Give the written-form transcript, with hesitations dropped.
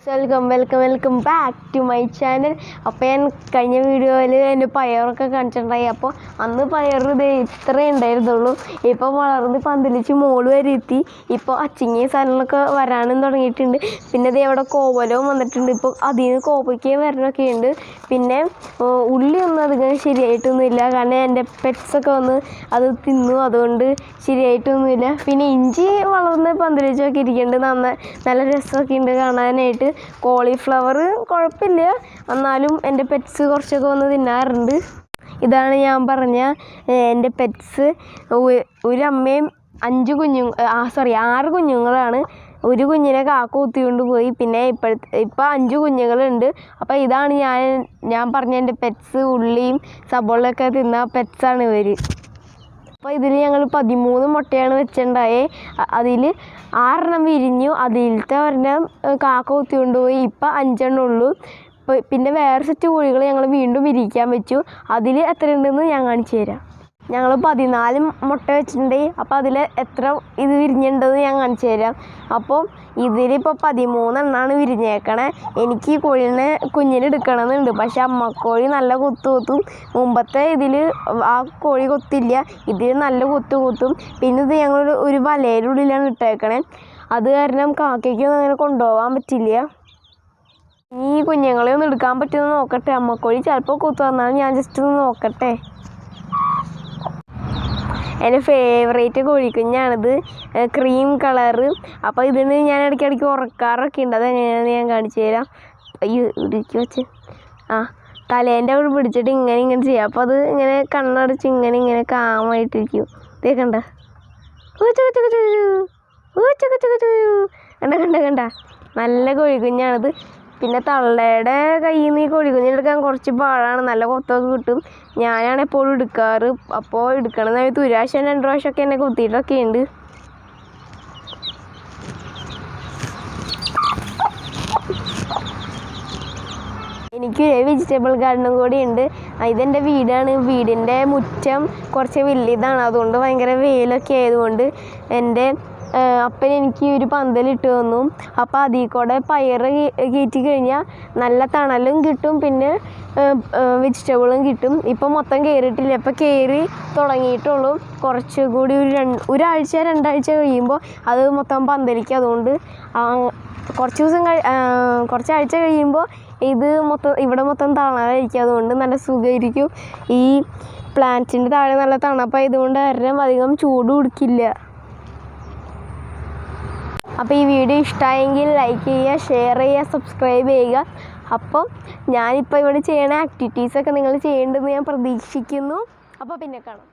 Welcome back to my channel. അപ്പോൾ ഞാൻ കഴിഞ്ഞ വീഡിയോയിൽ എൻ്റെ പയറൊക്കെ കാണിച്ചിട്ടുണ്ടായി. അപ്പോൾ അന്ന് പയർ ഇത് ഇത്രേ ഉണ്ടായിരുന്നുള്ളൂ. ഇപ്പോൾ വളർന്ന് പന്തലിച്ച് മോള് വരെ എത്തി. ഇപ്പോൾ അച്ചിങ്ങയും സാധനങ്ങളൊക്കെ വരാനും തുടങ്ങിയിട്ടുണ്ട്. പിന്നെ ഇത് അവിടെ കോവലവും വന്നിട്ടുണ്ട്. ഇപ്പോൾ അതിൽ നിന്ന് കോവയ്ക്കയും വരാനൊക്കെ ഉണ്ട്. പിന്നെ ഉള്ളിയൊന്നും അധികം ശരിയായിട്ടൊന്നുമില്ല, കാരണം എൻ്റെ പെറ്റ്സൊക്കെ വന്ന് അത് തിന്നു, അതുകൊണ്ട് ശരിയായിട്ടൊന്നുമില്ല. പിന്നെ ഇഞ്ചി വളർന്ന് പന്തലിച്ചൊക്കെ ഇരിക്കുന്നുണ്ട്, നല്ല രസമൊക്കെ ഉണ്ട് കാണാനായിട്ട്. കോളിഫ്ലവർ കുഴപ്പമില്ല, എന്നാലും എൻ്റെ പെറ്റ്സ് കുറച്ചൊക്കെ വന്ന് തിന്നാറുണ്ട്. ഇതാണ് ഞാൻ പറഞ്ഞ എൻ്റെ പെറ്റ്സ്. ഒരു അമ്മയും 6 കുഞ്ഞുങ്ങളാണ്. ഒരു കുഞ്ഞിനെ കാക്ക കുത്തിക്കൊണ്ട് പോയി. പിന്നെ ഇപ്പോൾ 5 കുഞ്ഞുങ്ങളുണ്ട്. അപ്പോൾ ഇതാണ് ഞാൻ പറഞ്ഞ എൻ്റെ പെറ്റ്സ്. ഉള്ളിയും സബോളയൊക്കെ തിന്ന പെറ്റ്സാണ് ഇവർ. അപ്പോൾ ഇതിൽ ഞങ്ങൾ 13 മുട്ടയാണ് വെച്ചിട്ടുണ്ടായേ. അതിൽ 6 വിരിഞ്ഞു. അതിലത്തെ ഒരെണ്ണം കാക്ക കുത്തിക്കൊണ്ട് പോയി. ഇപ്പം 5 ഉള്ളൂ. പിന്നെ വേറെ സെറ്റ് കോഴികൾ ഞങ്ങൾ വീണ്ടും വിരിയിക്കാൻ വെച്ചു. അതിൽ എത്ര ഉണ്ടെന്ന് ഞാൻ കാണിച്ചു തരാം. ഞങ്ങൾ 14 മുട്ട വെച്ചിട്ടുണ്ട്. അപ്പോൾ അതിൽ എത്ര ഇത് വിരിഞ്ഞിട്ടുണ്ടെന്ന് ഞാൻ കാണിച്ചു തരാം. അപ്പോൾ ഇതിലിപ്പോൾ 13 എണ്ണമാണ് വിരിഞ്ഞേക്കണേ. എനിക്ക് ഈ കുഞ്ഞിനെ എടുക്കണമെന്നുണ്ട്, പക്ഷെ അമ്മക്കോഴി നല്ല കൊത്തും. മുമ്പത്തെ ഇതിൽ ആ കോഴി കൊത്തില്ല, ഇതിൽ നല്ല കൊത്തും. പിന്നെ ഇത് ഞങ്ങൾ ഒരു വലയുടെ ഉള്ളിലാണ് ഇട്ടേക്കണേ. അത് കാരണം കാക്കയ്ക്കൊന്നും അങ്ങനെ കൊണ്ടുപോകാൻ പറ്റില്ല. ഈ കുഞ്ഞുങ്ങളെ ഒന്ന് എടുക്കാൻ പറ്റുമെന്ന് നോക്കട്ടെ. അമ്മക്കോഴി ചിലപ്പോൾ കൊത്തു വന്നാലും ഞാൻ ജസ്റ്റ് ഒന്ന് നോക്കട്ടെ. എൻ്റെ ഫേവറേറ്റ് കോഴിക്കുഞ്ഞാണിത്, ക്രീം കളറ്. അപ്പോൾ ഇതിന് ഞാൻ ഇടയ്ക്കിടയ്ക്ക് ഉറക്കാറൊക്കെ ഉണ്ട്. അതെങ്ങനെയാണെന്ന് ഞാൻ കാണിച്ചു തരാം. അയ്യോ, ഇടുക്കി വെച്ച് തലേൻ്റെ അവിടെ പിടിച്ചിട്ട് ഇങ്ങനെ ചെയ്യാം. അപ്പോൾ അത് ഇങ്ങനെ കണ്ണടച്ച് ഇങ്ങനെ കാമായിട്ടിരിക്കും. കണ്ട കണ്ട നല്ല കോഴിക്കുഞ്ഞാണിത്. പിന്നെ തള്ളയുടെ കയ്യിൽ നിന്ന് ഈ കോഴിക്കുഞ്ഞെടുക്കാൻ കുറച്ച് പാടാണ്, നല്ല കൊത്തൊക്കെ കിട്ടും. ഞാനാണ് എപ്പോഴും എടുക്കാറ്. അപ്പോൾ എടുക്കണ സമയത്ത് 1 പ്രാവശ്യം 2 പ്രാവശ്യമൊക്കെ എന്നെ കുത്തിയിട്ടൊക്കെ ഉണ്ട്. എനിക്ക് വെജിറ്റബിൾ ഗാർഡനും കൂടി ഉണ്ട്. ഇതെൻ്റെ വീടാണ്. വീടിൻ്റെ മുറ്റം കുറച്ച് വലിയതാണ്, അതുകൊണ്ട് ഭയങ്കര വെയിലൊക്കെ ആയതുകൊണ്ട് എൻ്റെ അപ്പൻ എനിക്ക് ഒരു പന്തലിട്ട് തന്നു. അപ്പോൾ അതിൽ കൂടെ പയർ കയറ്റി കഴിഞ്ഞാൽ നല്ല തണലും കിട്ടും, പിന്നെ വെജിറ്റബിളും കിട്ടും. ഇപ്പം മൊത്തം കയറിയിട്ടില്ല, ഇപ്പം കയറി തുടങ്ങിയിട്ടുള്ളൂ. കുറച്ചുകൂടി ഒരാഴ്ച 2 ആഴ്ച കഴിയുമ്പോൾ അത് മൊത്തം പന്തലിക്കും. അതുകൊണ്ട് കുറച്ചാഴ്ച കഴിയുമ്പോൾ ഇവിടെ മൊത്തം തണലായിരിക്കും. അതുകൊണ്ട് നല്ല സുഖമായിരിക്കും. ഈ പ്ലാന്റിൻ്റെ താഴെ നല്ല തണുപ്പായതുകൊണ്ട് കാരണം അധികം ചൂട് കൊടുക്കില്ല. അപ്പോൾ ഈ വീഡിയോ ഇഷ്ടമായെങ്കിൽ ലൈക്ക് ചെയ്യുക, ഷെയർ ചെയ്യുക, സബ്സ്ക്രൈബ് ചെയ്യുക. അപ്പം ഞാനിപ്പോൾ ഇവിടെ ചെയ്യണ ആക്ടിവിറ്റീസൊക്കെ നിങ്ങൾ ചെയ്യേണ്ടതെന്ന് ഞാൻ പ്രതീക്ഷിക്കുന്നു. അപ്പോൾ പിന്നെ കാണാം.